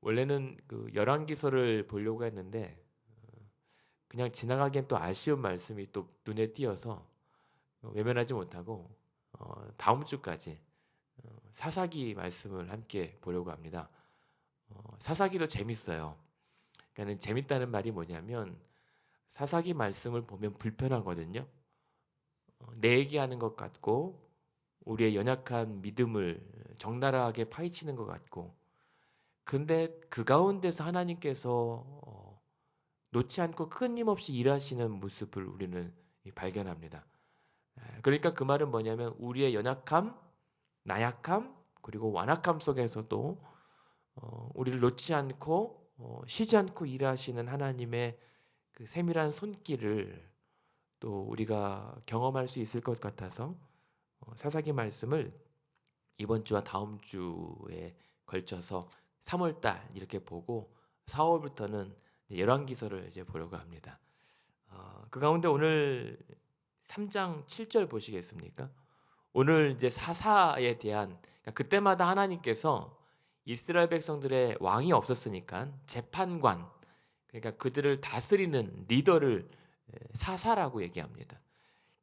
원래는 그 열왕기서를 보려고 했는데 그냥 지나가기엔 또 아쉬운 말씀이 또 눈에 띄어서 외면하지 못하고 다음 주까지 사사기 말씀을 함께 보려고 합니다. 사사기도 재밌어요. 그러니까 재밌다는 말이 뭐냐면 사사기 말씀을 보면 불편하거든요. 내 얘기하는 것 같고 우리의 연약한 믿음을 적나라하게 파헤치는 것 같고, 그런데 그 가운데서 하나님께서 놓지 않고 끊임없이 일하시는 모습을 우리는 발견합니다. 그러니까 그 말은 뭐냐면 우리의 연약함, 나약함, 그리고 완악함 속에서도 우리를 놓지 않고 쉬지 않고 일하시는 하나님의 그 세밀한 손길을 또 우리가 경험할 수 있을 것 같아서 사사기 말씀을 이번 주와 다음 주에 걸쳐서 3월 달 이렇게 보고 4월부터는 열왕기서를 이제 보려고 합니다. 그 가운데 오늘 3장 7절 보시겠습니까? 오늘 이제 사사에 대한, 그러니까 그때마다 하나님께서 이스라엘 백성들의 왕이 없었으니까 재판관, 그러니까 그들을 다스리는 리더를 사사라고 얘기합니다.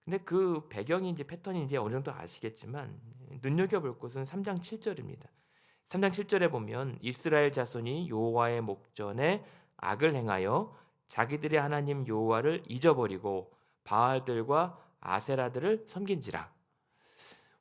근데 그 배경이 이제 패턴이 이제 어느 정도 아시겠지만 눈여겨볼 곳은 3장 7절입니다. 3장 7절에 보면 이스라엘 자손이 여호와의 목전에 악을 행하여 자기들의 하나님 여호와를 잊어버리고 바알들과 아세라들을 섬긴지라.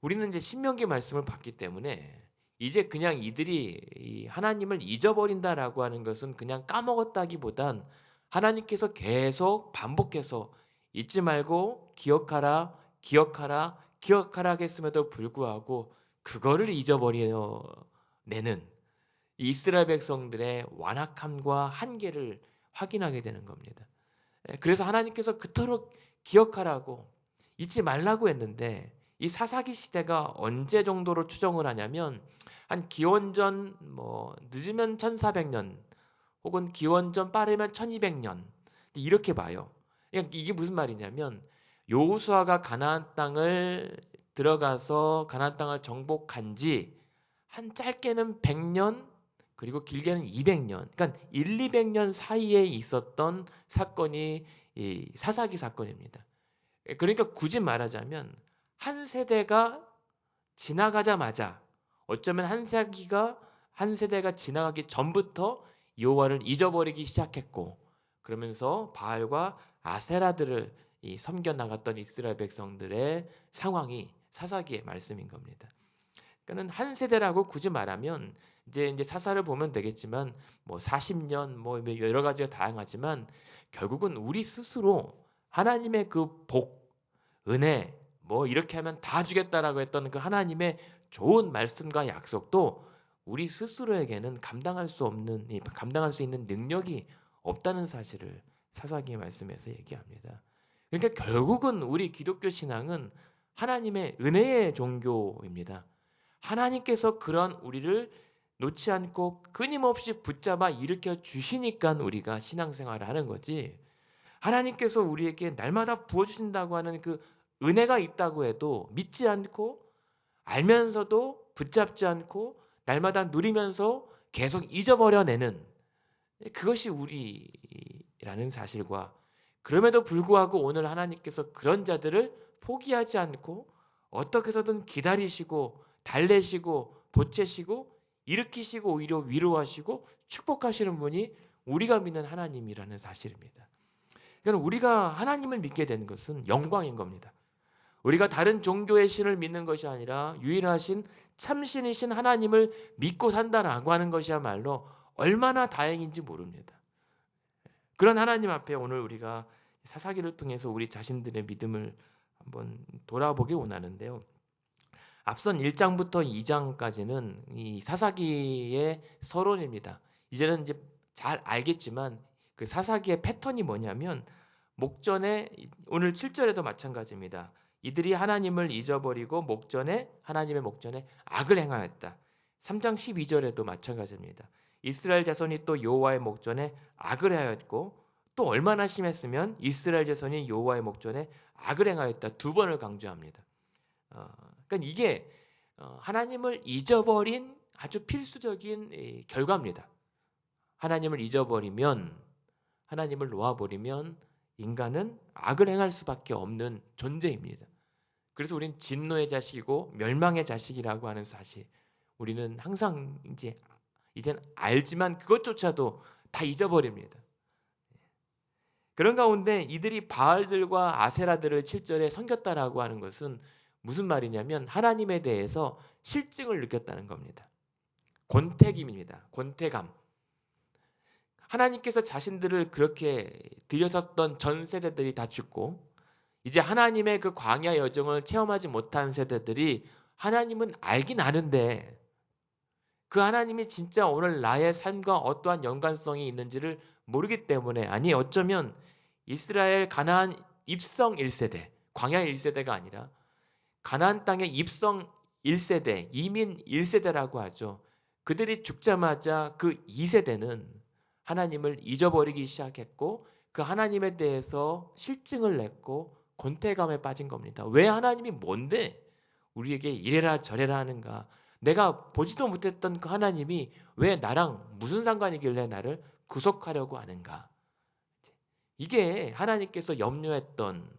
우리는 이제 신명기 말씀을 봤기 때문에 이제 그냥 이들이 하나님을 잊어버린다라고 하는 것은 그냥 까먹었다기보단 하나님께서 계속 반복해서 잊지 말고 기억하라, 기억하라, 기억하라 했음에도 불구하고 그거를 잊어버려내는 이스라엘 백성들의 완악함과 한계를 확인하게 되는 겁니다. 그래서 하나님께서 그토록 기억하라고 잊지 말라고 했는데 이 사사기 시대가 언제 정도로 추정을 하냐면 한 기원전 늦으면 1400년 혹은 기원전 빠르면 1200년 이렇게 봐요. 이게 무슨 말이냐면 여호수아가 가나안 땅을 들어가서 가나안 땅을 정복한 지 한 짧게는 100년 그리고 길게는 200년, 그러니까 1, 200년 사이에 있었던 사건이 이 사사기 사건입니다. 그러니까 굳이 말하자면 한 세대가 지나가자마자, 어쩌면 한 세대가 지나가기 전부터 여호와를 잊어버리기 시작했고, 그러면서 바알과 아세라들을 섬겨 나갔던 이스라엘 백성들의 상황이 사사기의 말씀인 겁니다. 그러니까는 한 세대라고 굳이 말하면 이제 사사를 보면 되겠지만 40년 여러 가지가 다양하지만 결국은 우리 스스로 하나님의 그 복, 은혜 이렇게 하면 다 주겠다라고 했던 그 하나님의 좋은 말씀과 약속도 우리 스스로에게는 감당할 수 있는 능력이 없다는 사실을 사사기의 말씀에서 얘기합니다. 그러니까 결국은 우리 기독교 신앙은 하나님의 은혜의 종교입니다. 하나님께서 그런 우리를 놓지 않고 끊임없이 붙잡아 일으켜 주시니까 우리가 신앙생활을 하는 거지, 하나님께서 우리에게 날마다 부어주신다고 하는 그 은혜가 있다고 해도 믿지 않고 알면서도 붙잡지 않고 날마다 누리면서 계속 잊어버려내는, 그것이 우리라는 사실과, 그럼에도 불구하고 오늘 하나님께서 그런 자들을 포기하지 않고 어떻게 해서든 기다리시고 달래시고 보채시고 일으키시고 오히려 위로하시고 축복하시는 분이 우리가 믿는 하나님이라는 사실입니다. 그러니까 우리가 하나님을 믿게 되는 것은 영광인 겁니다. 우리가 다른 종교의 신을 믿는 것이 아니라 유일하신 참신이신 하나님을 믿고 산다라고 하는 것이야말로 얼마나 다행인지 모릅니다. 그런 하나님 앞에 오늘 우리가 사사기를 통해서 우리 자신들의 믿음을 한번 돌아보기 원하는데요. 앞선 1장부터 2장까지는 이 사사기의 서론입니다. 이제는 이제 잘 알겠지만 그 사사기의 패턴이 뭐냐면 목전에, 오늘 7절에도 마찬가지입니다. 이들이 하나님을 잊어버리고 하나님의 목전에 악을 행하였다. 3장 12절에도 마찬가지입니다. 이스라엘 자손이 또 여호와의 목전에 악을 행하였고, 또 얼마나 심했으면 이스라엘 자손이 여호와의 목전에 악을 행하였다. 두 번을 강조합니다. 그러니까 이게 하나님을 잊어버린 아주 필수적인 결과입니다. 하나님을 잊어버리면, 하나님을 놓아버리면 인간은 악을 행할 수밖에 없는 존재입니다. 그래서 우리는 진노의 자식이고 멸망의 자식이라고 하는 사실, 우리는 항상 이젠 알지만 그것조차도 다 잊어버립니다. 그런 가운데 이들이 바알들과 아세라들을 7절에 섬겼다라고 하는 것은 무슨 말이냐면 하나님에 대해서 실증을 느꼈다는 겁니다. 권태기입니다. 권태감. 하나님께서 자신들을 그렇게 들여섰던 전 세대들이 다 죽고 이제 하나님의 그 광야 여정을 체험하지 못한 세대들이 하나님은 알긴 아는데 그 하나님이 진짜 오늘 나의 삶과 어떠한 연관성이 있는지를 모르기 때문에, 아니 어쩌면 이스라엘 가나안 입성 1세대, 광야 1세대가 아니라 가나안 땅의 입성 1세대, 이민 1세대라고 하죠. 그들이 죽자마자 그 2세대는 하나님을 잊어버리기 시작했고 그 하나님에 대해서 실증을 냈고 권태감에 빠진 겁니다. 왜 하나님이 뭔데 우리에게 이래라 저래라 하는가? 내가 보지도 못했던 그 하나님이 왜 나랑 무슨 상관이길래 나를 구속하려고 하는가? 이게 하나님께서 염려했던,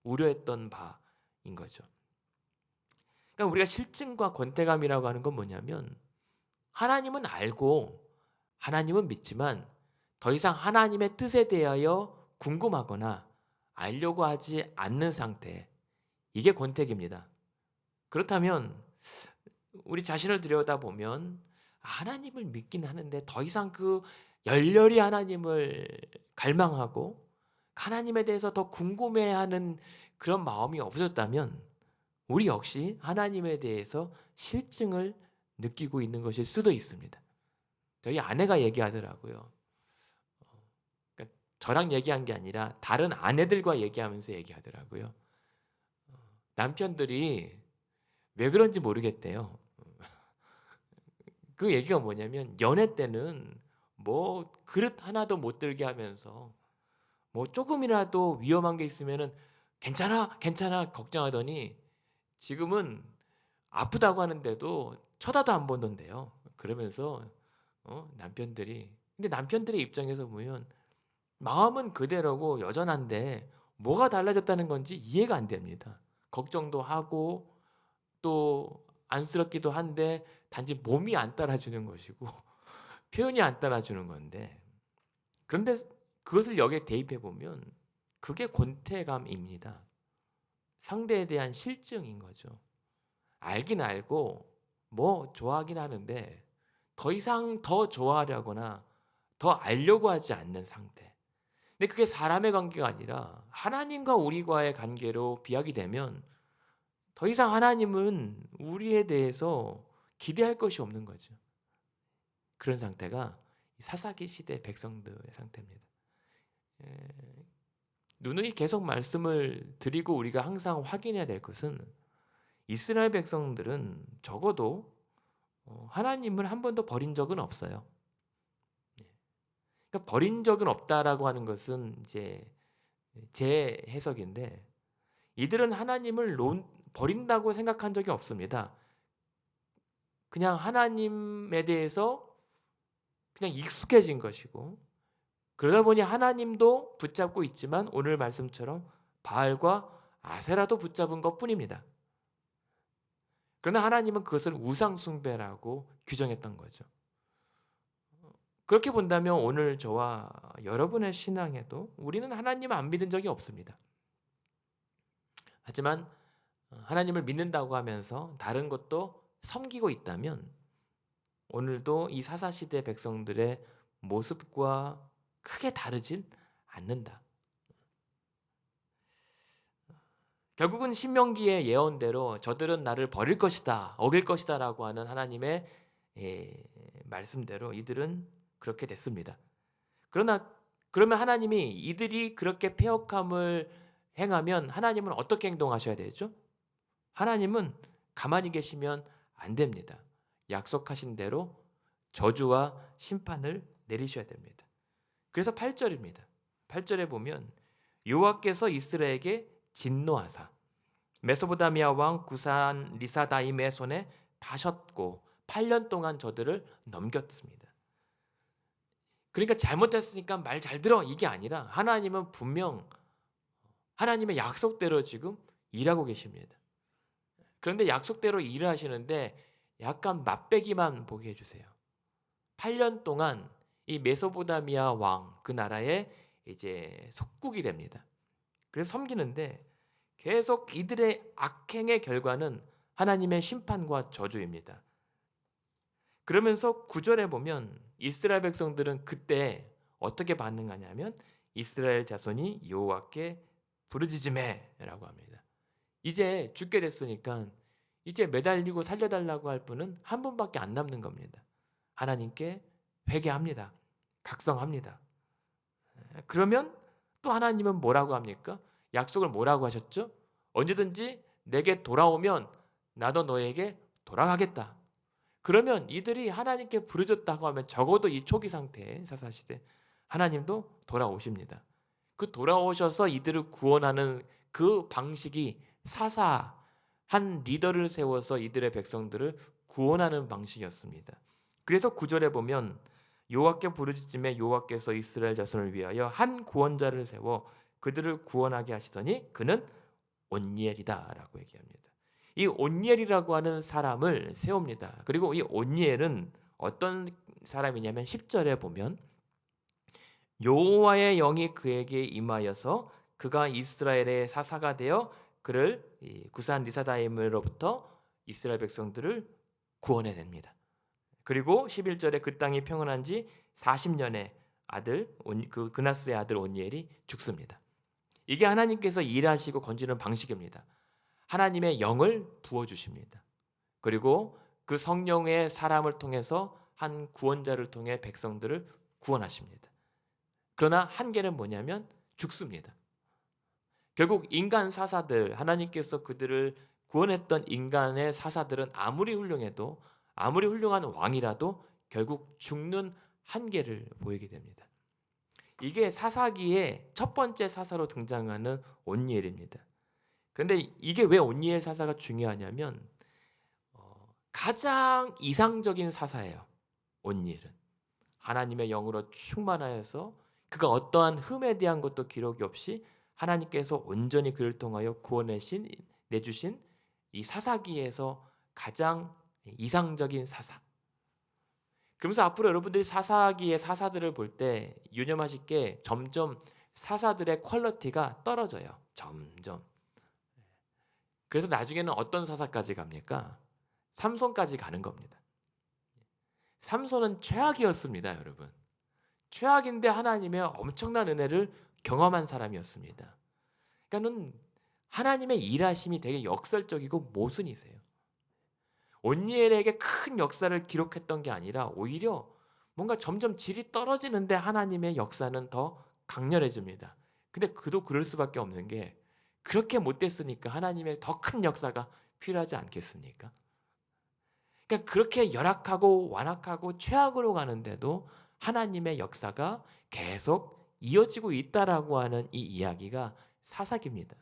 우려했던 바인 거죠. 그러니까 우리가 실증과 권태감이라고 하는 건 뭐냐면 하나님은 알고 하나님은 믿지만 더 이상 하나님의 뜻에 대하여 궁금하거나 알려고 하지 않는 상태, 이게 권태기입니다. 그렇다면 우리 자신을 들여다보면 하나님을 믿긴 하는데 더 이상 그 열렬히 하나님을 갈망하고 하나님에 대해서 더 궁금해하는 그런 마음이 없었다면 우리 역시 하나님에 대해서 실증을 느끼고 있는 것일 수도 있습니다. 저희 아내가 얘기하더라고요. 그러니까 저랑 얘기한 게 아니라 다른 아내들과 얘기하면서 얘기하더라고요. 남편들이 왜 그런지 모르겠대요. 그 얘기가 뭐냐면 연애 때는 뭐 그릇 하나도 못 들게 하면서 뭐 조금이라도 위험한 게 있으면은 괜찮아 괜찮아 걱정하더니 지금은 아프다고 하는데도 쳐다도 안 보는데요. 그러면서 남편들이, 근데 남편들의 입장에서 보면 마음은 그대로고 여전한데 뭐가 달라졌다는 건지 이해가 안 됩니다. 걱정도 하고 또 안쓰럽기도 한데 단지 몸이 안 따라주는 것이고 표현이 안 따라주는 건데, 그런데 그것을 여기에 대입해 보면 그게 권태감입니다. 상대에 대한 실증인 거죠. 알긴 알고 뭐 좋아하긴 하는데 더 이상 더 좋아하려거나 더 알려고 하지 않는 상태. 근데 그게 사람의 관계가 아니라 하나님과 우리과의 관계로 비약이 되면 더 이상 하나님은 우리에 대해서 기대할 것이 없는 거죠. 그런 상태가 사사기 시대 백성들의 상태입니다. 누누이 계속 말씀을 드리고 우리가 항상 확인해야 될 것은 이스라엘 백성들은 적어도 하나님을 한 번도 버린 적은 없어요. 그러니까 버린 적은 없다라고 하는 것은 이제 제 해석인데 이들은 하나님을 버린다고 생각한 적이 없습니다. 그냥 하나님에 대해서 그냥 익숙해진 것이고 그러다 보니 하나님도 붙잡고 있지만 오늘 말씀처럼 바알과 아세라도 붙잡은 것뿐입니다. 그러나 하나님은 그것을 우상 숭배라고 규정했던 거죠. 그렇게 본다면 오늘 저와 여러분의 신앙에도 우리는 하나님을 안 믿은 적이 없습니다. 하지만 하나님을 믿는다고 하면서 다른 것도 섬기고 있다면 오늘도 이 사사시대 백성들의 모습과 크게 다르진 않는다. 결국은 신명기의 예언대로 저들은 나를 버릴 것이다, 어길 것이다 라고 하는 하나님의 말씀대로 이들은 그렇게 됐습니다. 그러면 하나님이 이들이 그렇게 패역함을 행하면 하나님은 어떻게 행동하셔야 되죠? 하나님은 가만히 계시면 안 됩니다. 약속하신 대로 저주와 심판을 내리셔야 됩니다. 그래서 8절입니다. 8절에 보면 여호와께서 이스라엘에게 진노하사 메소포타미아 왕 구산 리사다임의 손에 파셨고 8년 동안 저들을 넘겼습니다. 그러니까 잘못했으니까 말 잘 들어 이게 아니라 하나님은 분명 하나님의 약속대로 지금 일하고 계십니다. 그런데 약속대로 일을 하시는데 약간 맛배기만 보게 해주세요. 8년 동안 이 메소포타미아 왕 그 나라의 이제 속국이 됩니다. 그래서 섬기는데 계속 이들의 악행의 결과는 하나님의 심판과 저주입니다. 그러면서 9절에 보면 이스라엘 백성들은 그때 어떻게 반응하냐면 이스라엘 자손이 여호와께 부르짖으매라고 합니다. 이제 죽게 됐으니까 이제 매달리고 살려달라고 할 분은 한 분밖에 안 남는 겁니다. 하나님께 회개합니다. 각성합니다. 그러면 또 하나님은 뭐라고 합니까? 약속을 뭐라고 하셨죠? 언제든지 내게 돌아오면 나도 너에게 돌아가겠다. 그러면 이들이 하나님께 부르짖었다고 하면 적어도 이 초기 상태의 사사시대 하나님도 돌아오십니다. 그 돌아오셔서 이들을 구원하는 그 방식이 사사 한 리더를 세워서 이들의 백성들을 구원하는 방식이었습니다. 그래서 9절에 보면 여호와께 부르짖음에 여호와께서 이스라엘 자손을 위하여 한 구원자를 세워 그들을 구원하게 하시더니 그는 온니엘이다라고 얘기합니다. 이 온니엘이라고 하는 사람을 세웁니다. 그리고 이 온니엘은 어떤 사람이냐면 10절에 보면 여호와의 영이 그에게 임하여서 그가 이스라엘의 사사가 되어 그를 구산 리사다임으로부터 이스라엘 백성들을 구원해냅니다. 그리고 11절에 그 땅이 평안한 지 40년에 아들 그 그나스의 아들 온니엘이 죽습니다. 이게 하나님께서 일하시고 건지는 방식입니다. 하나님의 영을 부어주십니다. 그리고 그 성령의 사람을 통해서 한 구원자를 통해 백성들을 구원하십니다. 그러나 한계는 뭐냐면 죽습니다. 결국 인간 사사들, 하나님께서 그들을 구원했던 인간의 사사들은 아무리 훌륭해도 아무리 훌륭한 왕이라도 결국 죽는 한계를 보이게 됩니다. 이게 사사기의 첫 번째 사사로 등장하는 온니엘입니다. 그런데 이게 왜 온니엘 사사가 중요하냐면 가장 이상적인 사사예요. 온니엘은 하나님의 영으로 충만하여서 그가 어떠한 흠에 대한 것도 기록이 없이 하나님께서 온전히 그를 통하여 내주신 이 사사기에서 가장 이상적인 사사. 그러면서 앞으로 여러분들이 사사기의 사사들을 볼 때 유념하실 게 점점 사사들의 퀄리티가 떨어져요. 점점. 그래서 나중에는 어떤 사사까지 갑니까? 삼손까지 가는 겁니다. 삼손은 최악이었습니다, 여러분. 최악인데 하나님의 엄청난 은혜를 경험한 사람이었습니다. 그러니까는 하나님의 일하심이 되게 역설적이고 모순이세요. 온니엘에게 큰 역사를 기록했던 게 아니라 오히려 뭔가 점점 질이 떨어지는데 하나님의 역사는 더 강렬해집니다. 근데 그도 그럴 수밖에 없는 게 그렇게 못됐으니까 하나님의 더 큰 역사가 필요하지 않겠습니까? 그러니까 그렇게 열악하고 완악하고 최악으로 가는데도 하나님의 역사가 계속 이어지고 있다라고 하는 이 이야기가 사사기입니다.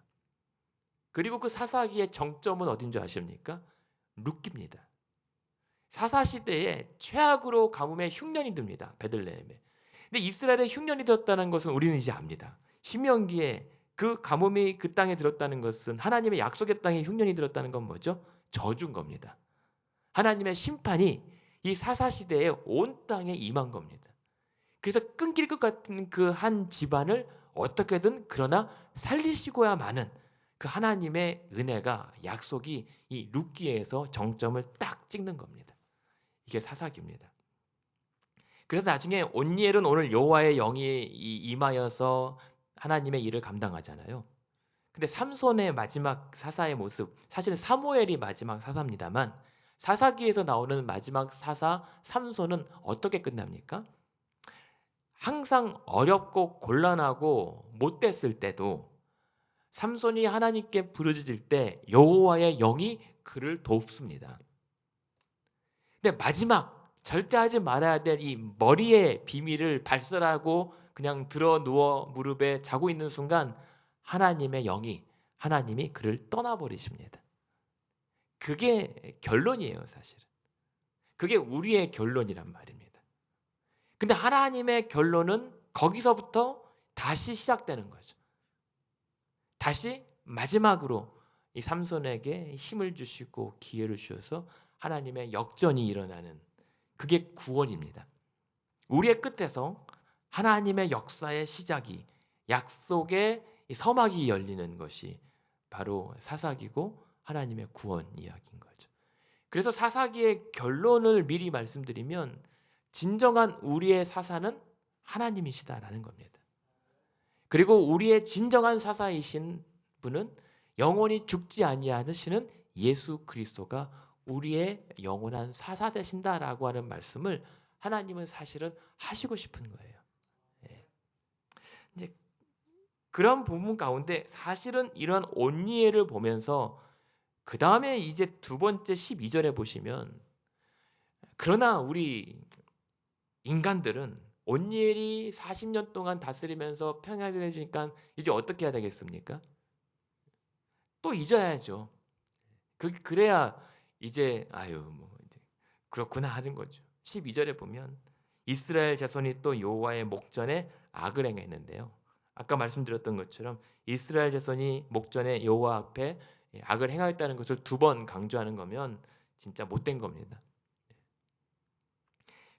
그리고 그 사사기의 정점은 어딘 줄 아십니까? 룻기입니다. 사사시대에 최악으로 가뭄에 흉년이 듭니다. 베들레헴에. 근데 이스라엘에 흉년이 들었다는 것은 우리는 이제 압니다. 신명기에 그 가뭄이 그 땅에 들었다는 것은 하나님의 약속의 땅에 흉년이 들었다는 건 뭐죠? 저주인 겁니다. 하나님의 심판이 이 사사시대에 온 땅에 임한 겁니다. 그래서 끊길 것 같은 그 한 집안을 어떻게든 그러나 살리시고야마는 그 하나님의 은혜가 약속이 이 룻기에서 정점을 딱 찍는 겁니다. 이게 사사기입니다. 그래서 나중에 온니엘은 오늘 여호와의 영이 임하여서 하나님의 일을 감당하잖아요. 근데 삼손의 마지막 사사의 모습, 사실은 사무엘이 마지막 사사입니다만 사사기에서 나오는 마지막 사사 삼손은 어떻게 끝납니까? 항상 어렵고 곤란하고 못됐을 때도 삼손이 하나님께 부르짖을 때 여호와의 영이 그를 돕습니다. 근데 마지막 절대 하지 말아야 될 이 머리의 비밀을 발설하고 그냥 들어 누워 무릎에 자고 있는 순간 하나님의 영이 하나님이 그를 떠나버리십니다. 그게 결론이에요, 사실은. 그게 우리의 결론이란 말입니다. 근데 하나님의 결론은 거기서부터 다시 시작되는 거죠. 다시 마지막으로 이 삼손에게 힘을 주시고 기회를 주셔서 하나님의 역전이 일어나는, 그게 구원입니다. 우리의 끝에서 하나님의 역사의 시작이, 약속의 서막이 열리는 것이 바로 사사기고 하나님의 구원 이야기인 거죠. 그래서 사사기의 결론을 미리 말씀드리면 진정한 우리의 사사는 하나님이시다라는 겁니다. 그리고 우리의 진정한 사사이신 분은 영원히 죽지 아니하시는 예수 그리스도가 우리의 영원한 사사 되신다라고 하는 말씀을 하나님은 사실은 하시고 싶은 거예요. 예. 이제 그런 부분 가운데 사실은 이런 온니엘을 보면서 그 다음에 이제 두 번째 12절에 보시면, 그러나 우리 인간들은 온니엘이 40년 동안 다스리면서 평안해지니까 이제 어떻게 해야 되겠습니까? 또 잊어야죠. 그래야 이제 이제 그렇구나 하는 거죠. 12절에 보면 이스라엘 자손이 또 여호와의 목전에 악을 행했는데요. 아까 말씀드렸던 것처럼 이스라엘 자손이 목전에 여호와 앞에 악을 행하였다는 것을 두 번 강조하는 거면 진짜 못된 겁니다.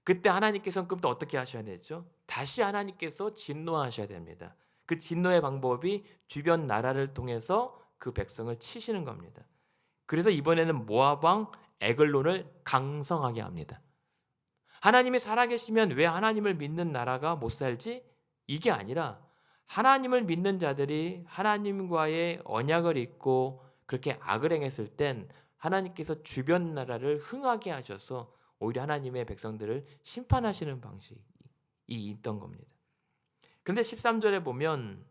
그때 하나님께서는 그럼 또 어떻게 하셔야 되죠? 다시 하나님께서 진노하셔야 됩니다. 그 진노의 방법이 주변 나라를 통해서 그 백성을 치시는 겁니다. 그래서 이번에는 모압 왕 에글론을 강성하게 합니다. 하나님이 살아계시면 왜 하나님을 믿는 나라가 못 살지? 이게 아니라 하나님을 믿는 자들이 하나님과의 언약을 잊고 그렇게 악을 행했을 땐 하나님께서 주변 나라를 흥하게 하셔서 오히려 하나님의 백성들을 심판하시는 방식이 있던 겁니다. 그런데 13절에 보면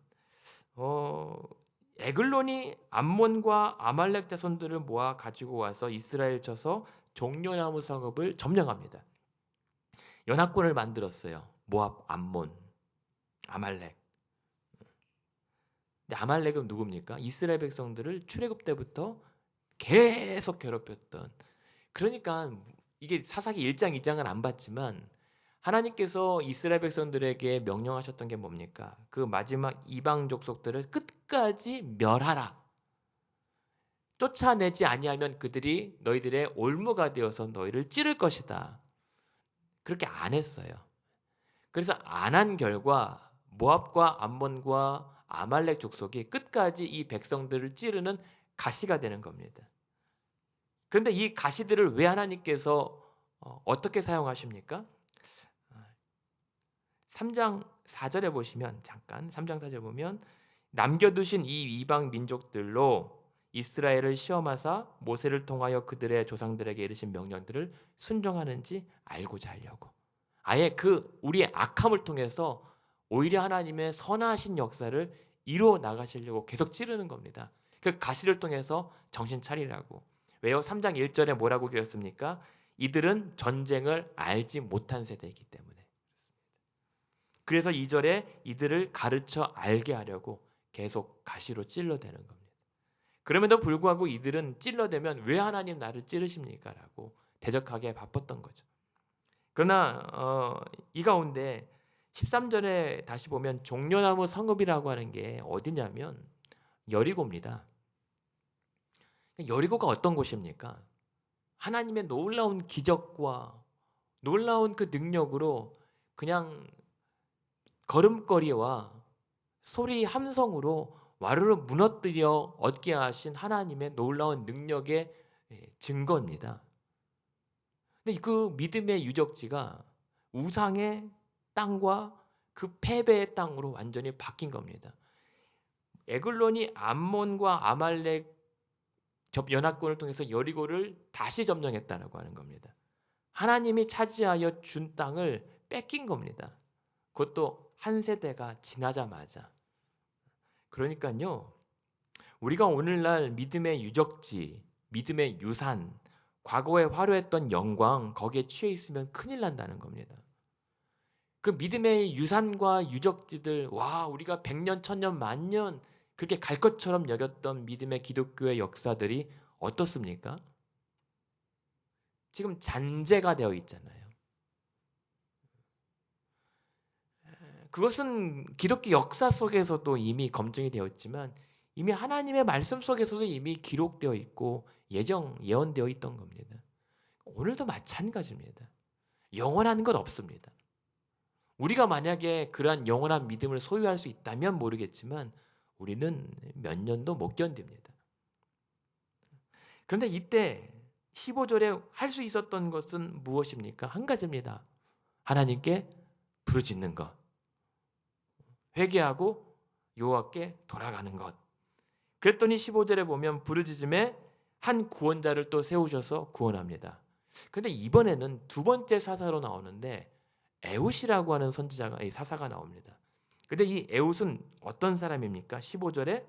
에글론이 암몬과 아말렉 자손들을 모아 가지고 와서 이스라엘 쳐서 종려나무 성읍을 점령합니다. 연합군을 만들었어요. 모압, 암몬, 아말렉. 근데 아말렉은 누굽니까? 이스라엘 백성들을 출애굽 때부터 계속 괴롭혔던. 그러니까 이게 사사기 1장, 2장은 안 봤지만 하나님께서 이스라엘 백성들에게 명령하셨던 게 뭡니까? 그 마지막 이방 족속들을 끝까지 멸하라. 쫓아내지 아니하면 그들이 너희들의 올무가 되어서 너희를 찌를 것이다. 그렇게 안 했어요. 그래서 안 한 결과 모압과 암몬과 아말렉 족속이 끝까지 이 백성들을 찌르는 가시가 되는 겁니다. 그런데 이 가시들을 왜 하나님께서 어떻게 사용하십니까? 3장 4절에 보시면, 잠깐 3장 4절에 보면, 남겨두신 이 이방 민족들로 이스라엘을 시험하사 모세를 통하여 그들의 조상들에게 이르신 명령들을 순종하는지 알고자 하려고, 아예 그 우리의 악함을 통해서 오히려 하나님의 선하신 역사를 이루어 나가시려고 계속 찌르는 겁니다. 그 가시를 통해서 정신 차리라고. 왜요? 3장 1절에 뭐라고 그랬습니까? 이들은 전쟁을 알지 못한 세대이기 때문에. 그래서 2절에 이들을 가르쳐 알게 하려고 계속 가시로 찔러대는 겁니다. 그럼에도 불구하고 이들은 찔러대면 왜 하나님 나를 찌르십니까? 라고 대적하게 바빴던 거죠. 그러나 이 가운데 13절에 다시 보면 종려나무 성읍이라고 하는 게 어디냐면 여리고입니다. 여리고가 어떤 곳입니까? 하나님의 놀라운 기적과 놀라운 그 능력으로 그냥 걸음걸이와 소리 함성으로 와르르 무너뜨려 얻게 하신 하나님의 놀라운 능력의 증거입니다. 근데 그 믿음의 유적지가 우상의 땅과 그 패배의 땅으로 완전히 바뀐 겁니다. 에글론이 암몬과 아말렉 연합군을 통해서 여리고를 다시 점령했다라고 하는 겁니다. 하나님이 차지하여 준 땅을 뺏긴 겁니다. 그것도 한 세대가 지나자마자. 그러니까요, 우리가 오늘날 믿음의 유적지, 믿음의 유산, 과거에 화려했던 영광, 거기에 취해 있으면 큰일 난다는 겁니다. 그 믿음의 유산과 유적지들, 우리가 100년, 1000년, 만년 그렇게 갈 것처럼 여겼던 믿음의 기독교의 역사들이 어떻습니까? 지금 잔재가 되어 있잖아요. 그것은 기독교 역사 속에서도 이미 검증이 되어 있지만 이미 하나님의 말씀 속에서도 이미 기록되어 있고 예언되어 있던 겁니다. 오늘도 마찬가지입니다. 영원한 것 없습니다. 우리가 만약에 그러한 영원한 믿음을 소유할 수 있다면 모르겠지만 우리는 몇 년도 못 견딥니다. 그런데 이때 15절에 할 수 있었던 것은 무엇입니까? 한 가지입니다. 하나님께 부르짖는 것, 회개하고 여호와께 돌아가는 것. 그랬더니 15절에 보면 부르짖음에 한 구원자를 또 세우셔서 구원합니다. 그런데 이번에는 두 번째 사사로 나오는데 에훗이라고 하는 선지자가, 이 사사가 나옵니다. 근데 이 에훗은 어떤 사람입니까? 15절에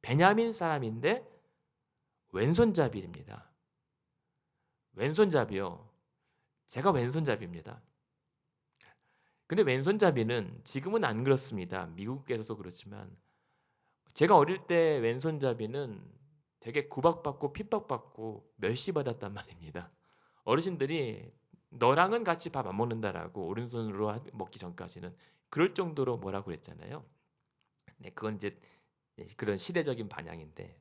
베냐민 사람인데 왼손잡이입니다. 왼손잡이요. 제가 왼손잡이입니다. 근데 왼손잡이는 지금은 안 그렇습니다. 미국에서도 그렇지만 제가 어릴 때 왼손잡이는 되게 구박받고 핍박받고 멸시받았단 말입니다. 어르신들이 너랑은 같이 밥 안 먹는다라고 오른손으로 먹기 전까지는 그럴 정도로 뭐라고 그랬잖아요. 네, 그건 이제 그런 시대적인 반향인데,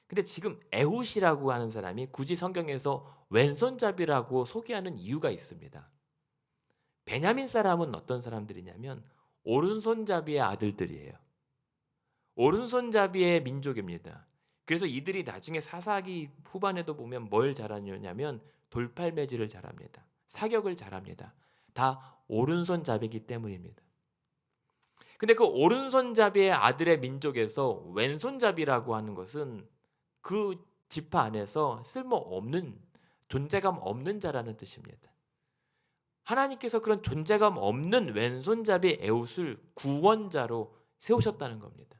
근데 지금 에훗이라고 하는 사람이 굳이 성경에서 왼손잡이라고 소개하는 이유가 있습니다. 베냐민 사람은 어떤 사람들이냐면 오른손잡이의 아들들이에요. 오른손잡이의 민족입니다. 그래서 이들이 나중에 사사기 후반에도 보면 뭘 잘하냐면 돌팔매질을 잘합니다. 사격을 잘합니다. 다 오른손잡이기 때문입니다. 근데 그 오른손잡이의 아들의 민족에서 왼손잡이라고 하는 것은 그 지파 안에서 쓸모없는, 존재감 없는 자라는 뜻입니다. 하나님께서 그런 존재감 없는 왼손잡이 에훗을 구원자로 세우셨다는 겁니다.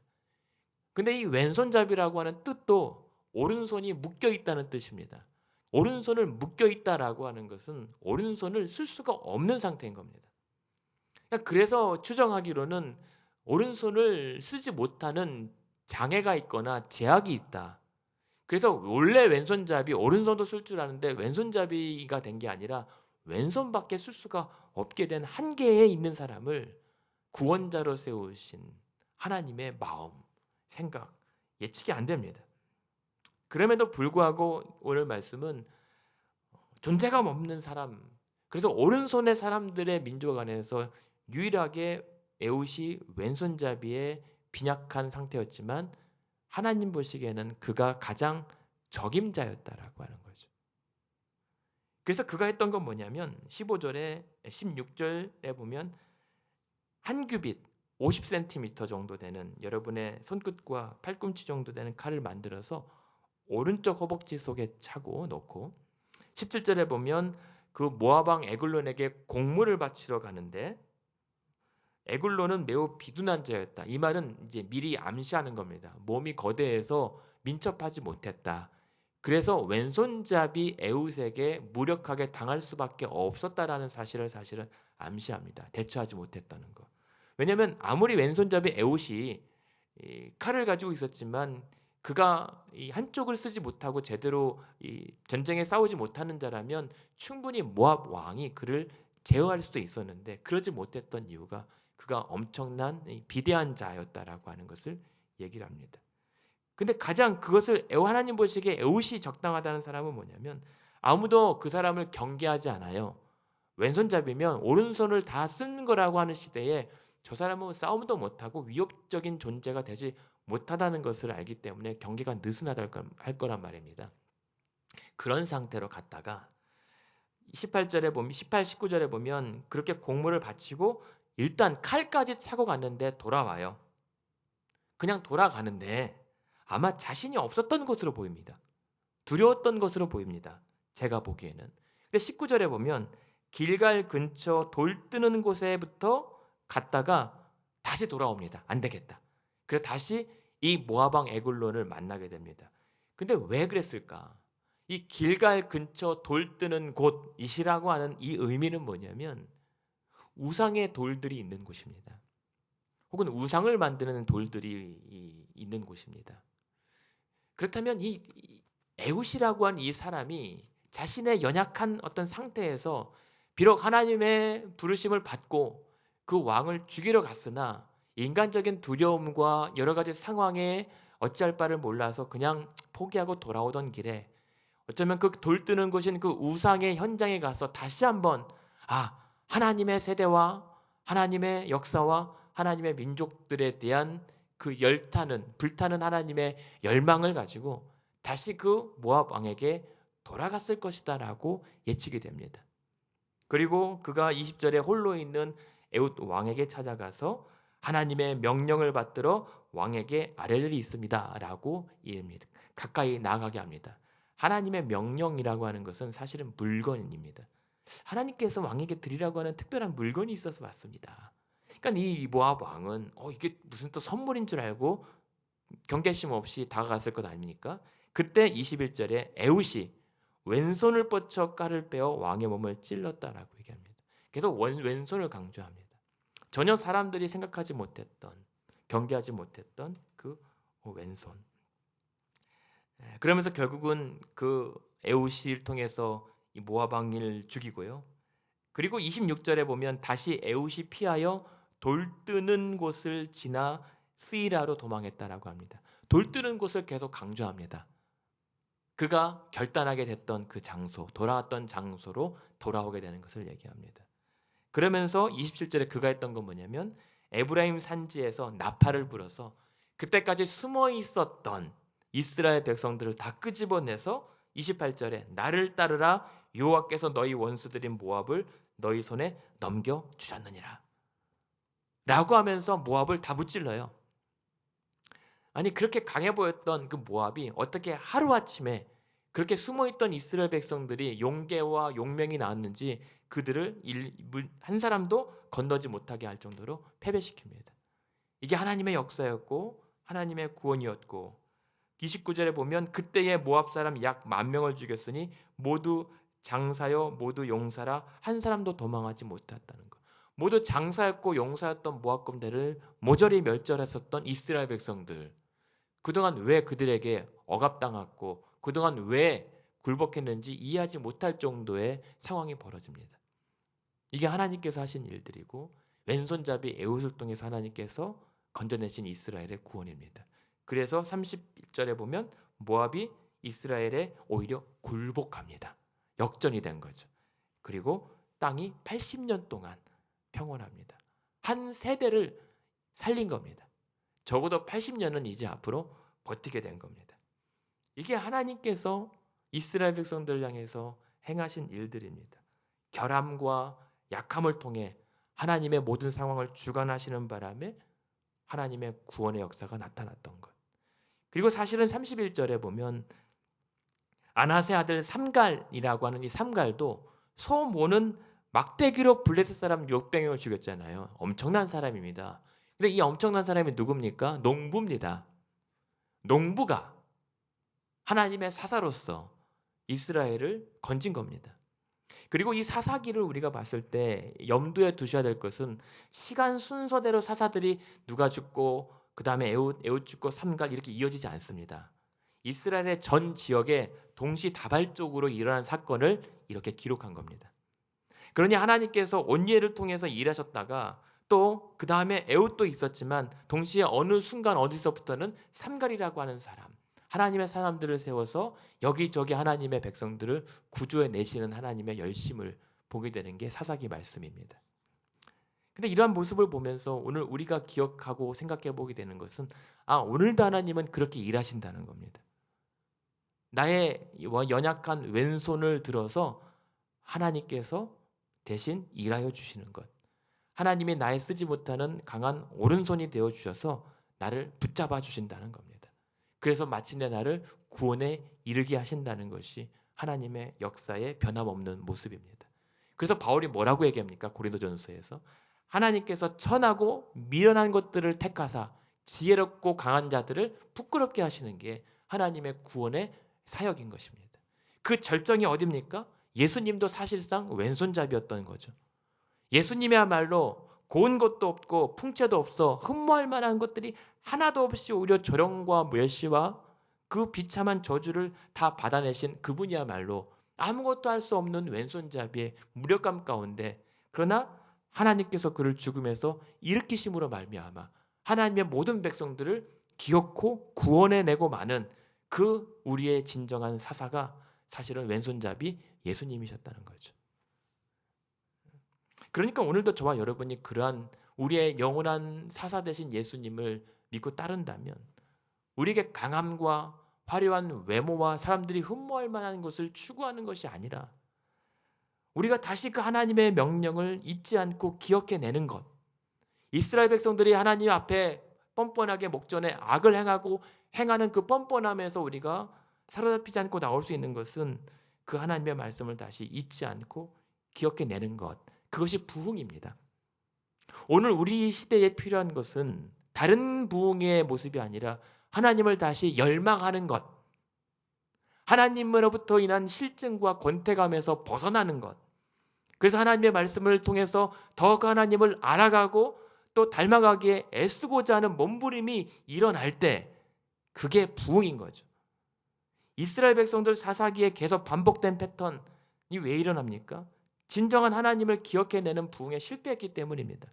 근데 이 왼손잡이라고 하는 뜻도 오른손이 묶여 있다는 뜻입니다. 오른손을 묶여 있다라고 하는 것은 오른손을 쓸 수가 없는 상태인 겁니다. 그래서 추정하기로는 오른손을 쓰지 못하는 장애가 있거나 제약이 있다. 그래서 원래 왼손잡이 오른손도 쓸 줄 아는데 왼손잡이가 된 게 아니라 왼손밖에 쓸 수가 없게 된 한계에 있는 사람을 구원자로 세우신 하나님의 마음, 생각, 예측이 안 됩니다. 그럼에도 불구하고 오늘 말씀은 존재감 없는 사람, 그래서 오른손의 사람들의 민족 안에서 유일하게 에훗이 왼손잡이의 빈약한 상태였지만 하나님 보시기에는 그가 가장 적임자였다라고 하는 거죠. 그래서 그가 했던 건 뭐냐면 15절에 16절에 보면 한 규빗 50cm 정도 되는, 여러분의 손끝과 팔꿈치 정도 되는 칼을 만들어서 오른쪽 허벅지 속에 차고 놓고 17절에 보면 그 모압 왕 에글론에게 공물을 바치러 가는데 에글론은 매우 비둔한 자였다. 이 말은 이제 미리 암시하는 겁니다. 몸이 거대해서 민첩하지 못했다. 그래서 왼손잡이 에훗에게 무력하게 당할 수밖에 없었다라는 사실을 사실은 암시합니다. 대처하지 못했다는 거. 왜냐하면 아무리 왼손잡이 에훗이 칼을 가지고 있었지만 그가 이 한쪽을 쓰지 못하고 제대로 이 전쟁에 싸우지 못하는 자라면 충분히 모압 왕이 그를 제어할 수도 있었는데 그러지 못했던 이유가 그가 엄청난 비대한 자였다라고 하는 것을 얘기를 합니다. 근데 가장 그것을 하나님 보시기에 에훗이 적당하다는 사람은 뭐냐면 아무도 그 사람을 경계하지 않아요. 왼손잡이면 오른손을 다 쓰는 거라고 하는 시대에 저 사람은 싸움도 못하고 위협적인 존재가 되지 못하다는 것을 알기 때문에 경계가 느슨하다 할 거란 말입니다. 그런 상태로 갔다가 18절에 보면 18, 19절에 보면 그렇게 공물을 바치고 일단 칼까지 차고 갔는데 돌아와요. 그냥 돌아가는데 아마 자신이 없었던 것으로 보입니다. 두려웠던 것으로 보입니다. 제가 보기에는. 근데 19절에 보면 길갈 근처 돌 뜨는 곳에부터 갔다가 다시 돌아옵니다. 안 되겠다. 그래서 다시 이 모압 왕 에글론을 만나게 됩니다. 근데 왜 그랬을까? 이 길갈 근처 돌 뜨는 곳이시라고 하는 이 의미는 뭐냐면 우상의 돌들이 있는 곳입니다. 혹은 우상을 만드는 돌들이 있는 곳입니다. 그렇다면 이 에훗이라고 하는 이 사람이 자신의 연약한 어떤 상태에서 비록 하나님의 부르심을 받고 그 왕을 죽이러 갔으나 인간적인 두려움과 여러 가지 상황에 어찌할 바를 몰라서 그냥 포기하고 돌아오던 길에 어쩌면 그 돌뜨는 곳인 그 우상의 현장에 가서 다시 한번 하나님의 세대와 하나님의 역사와 하나님의 민족들에 대한 그 열타는 불타는 하나님의 열망을 가지고 다시 그 모압 왕에게 돌아갔을 것이다 라고 예측이 됩니다. 그리고 그가 20절에 홀로 있는 에웃 왕에게 찾아가서 하나님의 명령을 받들어 왕에게 아뢰 일이 있습니다 라고 이릅니다. 가까이 나아가게 합니다. 하나님의 명령이라고 하는 것은 사실은 물건입니다. 하나님께서 왕에게 드리라고 하는 특별한 물건이 있어서 왔습니다. 그러니까 이 모압 왕은 이게 무슨 또 선물인 줄 알고 경계심 없이 다가갔을 것 아닙니까? 그때 21절에 에웃이 왼손을 뻗쳐 깔을 빼어 왕의 몸을 찔렀다라고 얘기합니다. 계속 왼손을 강조합니다. 전혀 사람들이 생각하지 못했던, 경계하지 못했던 그 왼손. 그러면서 결국은 그 에웃을 통해서 이 모압 왕을 죽이고요. 그리고 26절에 보면 다시 에웃이 피하여 돌뜨는 곳을 지나 스이라로 도망했다라고 합니다. 돌뜨는 곳을 계속 강조합니다. 그가 결단하게 됐던 그 장소, 돌아왔던 장소로 돌아오게 되는 것을 얘기합니다. 그러면서 27절에 그가 했던 건 뭐냐면 에브라임 산지에서 나팔을 불어서 그때까지 숨어 있었던 이스라엘 백성들을 다 끄집어내서 28절에 나를 따르라 여호와께서 너희 원수들인 모압을 너희 손에 넘겨주셨느니라 라고 하면서 모압을 다 무찔러요. 아니 그렇게 강해 보였던 그 모압이 어떻게 하루아침에 그렇게 숨어있던 이스라엘 백성들이 용계와 용맹이 나왔는지 그들을 한 사람도 건너지 못하게 할 정도로 패배시킵니다. 이게 하나님의 역사였고 하나님의 구원이었고 29절에 보면 그때의 모압 사람 약 10,000명을 죽였으니 모두 장사여 모두 용사라 한 사람도 도망하지 못했다는 것. 모두 장사였고 용사였던 모압 군대를 모조리 멸절했었던 이스라엘 백성들. 그동안 왜 그들에게 억압당했고 그동안 왜 굴복했는지 이해하지 못할 정도의 상황이 벌어집니다. 이게 하나님께서 하신 일들이고 왼손잡이 에웃을 통해서 하나님께서 건져내신 이스라엘의 구원입니다. 그래서 30절에 보면 모압이 이스라엘에 오히려 굴복합니다. 역전이 된 거죠. 그리고 땅이 80년 동안 평온합니다. 한 세대를 살린 겁니다. 적어도 80년은 이제 앞으로 버티게 된 겁니다. 이게 하나님께서 이스라엘 백성들을 향해서 행하신 일들입니다. 결함과 약함을 통해 하나님의 모든 상황을 주관하시는 바람에 하나님의 구원의 역사가 나타났던 것. 그리고 사실은 31절에 보면 아낫의 아들 삼갈이라고 하는 이 삼갈도 소 모는 막대기로 블레셋 사람 600명을 죽였잖아요. 엄청난 사람입니다. 근데 이 엄청난 사람이 누굽니까? 농부입니다. 농부가 하나님의 사사로서 이스라엘을 건진 겁니다. 그리고 이 사사기를 우리가 봤을 때 염두에 두셔야 될 것은 시간 순서대로 사사들이 누가 죽고 그 다음에 에웃 죽고 삼갈 이렇게 이어지지 않습니다. 이스라엘의 전 지역에 동시다발적으로 일어난 사건을 이렇게 기록한 겁니다. 그러니 하나님께서 온예를 통해서 일하셨다가 또 그 다음에 에웃도 있었지만 동시에 어느 순간 어디서부터는 삼갈이라고 하는 사람, 하나님의 사람들을 세워서 여기저기 하나님의 백성들을 구조해 내시는 하나님의 열심을 보게 되는 게 사사기 말씀입니다. 근데 이러한 모습을 보면서 오늘 우리가 기억하고 생각해 보게 되는 것은 오늘도 하나님은 그렇게 일하신다는 겁니다. 나의 연약한 왼손을 들어서 하나님께서 대신 일하여 주시는 것. 하나님이 나의 쓰지 못하는 강한 오른손이 되어 주셔서 나를 붙잡아 주신다는 겁니다. 그래서 마침내 나를 구원에 이르게 하신다는 것이 하나님의 역사의 변함없는 모습입니다. 그래서 바울이 뭐라고 얘기합니까? 고린도전서에서 하나님께서 천하고 미련한 것들을 택하사 지혜롭고 강한 자들을 부끄럽게 하시는 게 하나님의 구원의 사역인 것입니다. 그 절정이 어디입니까? 예수님도 사실상 왼손잡이였던 거죠. 예수님이야말로 고운 것도 없고 풍채도 없어 흠모할 만한 것들이 하나도 없이 오히려 조롱과 멸시와 그 비참한 저주를 다 받아내신 그분이야말로 아무것도 할 수 없는 왼손잡이의 무력감 가운데 그러나 하나님께서 그를 죽음에서 일으키심으로 말미암아 하나님의 모든 백성들을 기어코 구원해내고 마는 그 우리의 진정한 사사가 사실은 왼손잡이 예수님이셨다는 거죠. 그러니까 오늘도 저와 여러분이 그러한 우리의 영원한 사사 되신 예수님을 믿고 따른다면 우리에게 강함과 화려한 외모와 사람들이 흠모할 만한 것을 추구하는 것이 아니라 우리가 다시 그 하나님의 명령을 잊지 않고 기억해내는 것, 이스라엘 백성들이 하나님 앞에 뻔뻔하게 목전에 악을 행하는 그 뻔뻔함에서 우리가 사로잡히지 않고 나올 수 있는 것은 그 하나님의 말씀을 다시 잊지 않고 기억해내는 것, 그것이 부흥입니다. 오늘 우리 시대에 필요한 것은 다른 부흥의 모습이 아니라 하나님을 다시 열망하는 것, 하나님으로부터 인한 실증과 권태감에서 벗어나는 것, 그래서 하나님의 말씀을 통해서 더 그 하나님을 알아가고 또 닮아가기에 애쓰고자 하는 몸부림이 일어날 때 그게 부흥인 거죠. 이스라엘 백성들 사사기에 계속 반복된 패턴이 왜 일어납니까? 진정한 하나님을 기억해내는 부흥에 실패했기 때문입니다.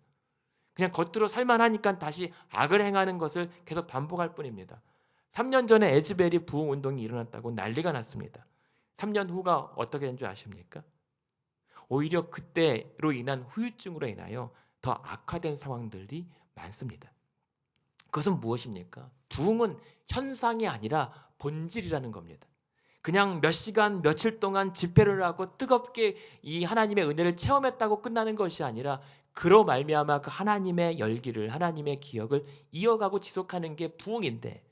그냥 겉으로 살만하니까 다시 악을 행하는 것을 계속 반복할 뿐입니다. 3년 전에 에즈벨이 부흥 운동이 일어났다고 난리가 났습니다. 3년 후가 어떻게 된 줄 아십니까? 오히려 그때로 인한 후유증으로 인하여 더 악화된 상황들이 많습니다. 그것은 무엇입니까? 부흥은 현상이 아니라 본질이라는 겁니다. 그냥 몇 시간, 며칠 동안 집회를 하고 뜨겁게 이 하나님의 은혜를 체험했다고 끝나는 것이 아니라 그로 말미암아 그 하나님의 열기를, 하나님의 기억을 이어가고 지속하는 게 부흥인데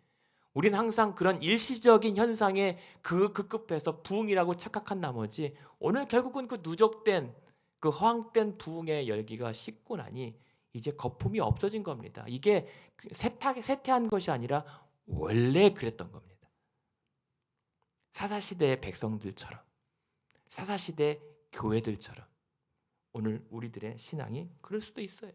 우리는 항상 그런 일시적인 현상에 그 급급해서 부흥이라고 착각한 나머지 오늘 결국은 그 누적된 그 허황된 부흥의 열기가 식고 나니 이제 거품이 없어진 겁니다. 이게 쇠퇴한 것이 아니라 원래 그랬던 겁니다. 사사시대의 백성들처럼, 사사시대 교회들처럼 오늘 우리들의 신앙이 그럴 수도 있어요.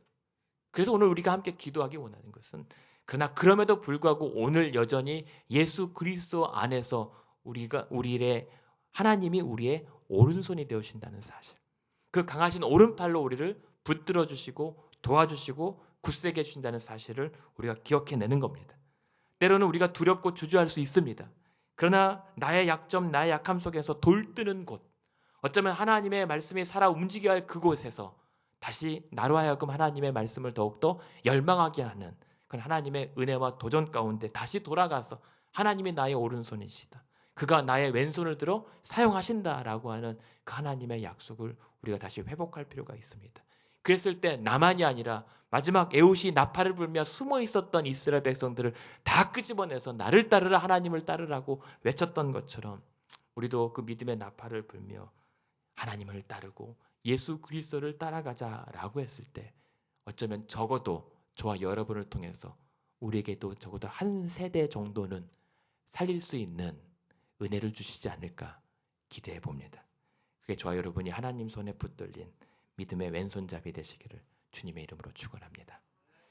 그래서 오늘 우리가 함께 기도하기 원하는 것은 그러나 그럼에도 불구하고 오늘 여전히 예수 그리스도 안에서 우리의 하나님이 우리의 오른손이 되어주신다는 사실, 그 강하신 오른팔로 우리를 붙들어 주시고 도와주시고 굳세게 해주신다는 사실을 우리가 기억해내는 겁니다. 때로는 우리가 두렵고 주저할 수 있습니다. 그러나 나의 약점, 나의 약함 속에서 돌뜨는 곳, 어쩌면 하나님의 말씀이 살아 움직여야 할 그곳에서 다시 나로 하여금 하나님의 말씀을 더욱더 열망하게 하는 그런 하나님의 은혜와 도전 가운데 다시 돌아가서 하나님이 나의 오른손이시다, 그가 나의 왼손을 들어 사용하신다라고 하는 그 하나님의 약속을 우리가 다시 회복할 필요가 있습니다. 그랬을 때 나만이 아니라 마지막 에훗이 나팔을 불며 숨어 있었던 이스라엘 백성들을 다 끄집어내서 나를 따르라, 하나님을 따르라고 외쳤던 것처럼 우리도 그 믿음의 나팔을 불며 하나님을 따르고 예수 그리스도를 따라가자라고 했을 때 어쩌면 적어도 저와 여러분을 통해서 우리에게도 적어도 한 세대 정도는 살릴 수 있는 은혜를 주시지 않을까 기대해 봅니다. 그게 저와 여러분이 하나님 손에 붙들린 믿음의 왼손잡이 되시기를 주님의 이름으로 축원합니다.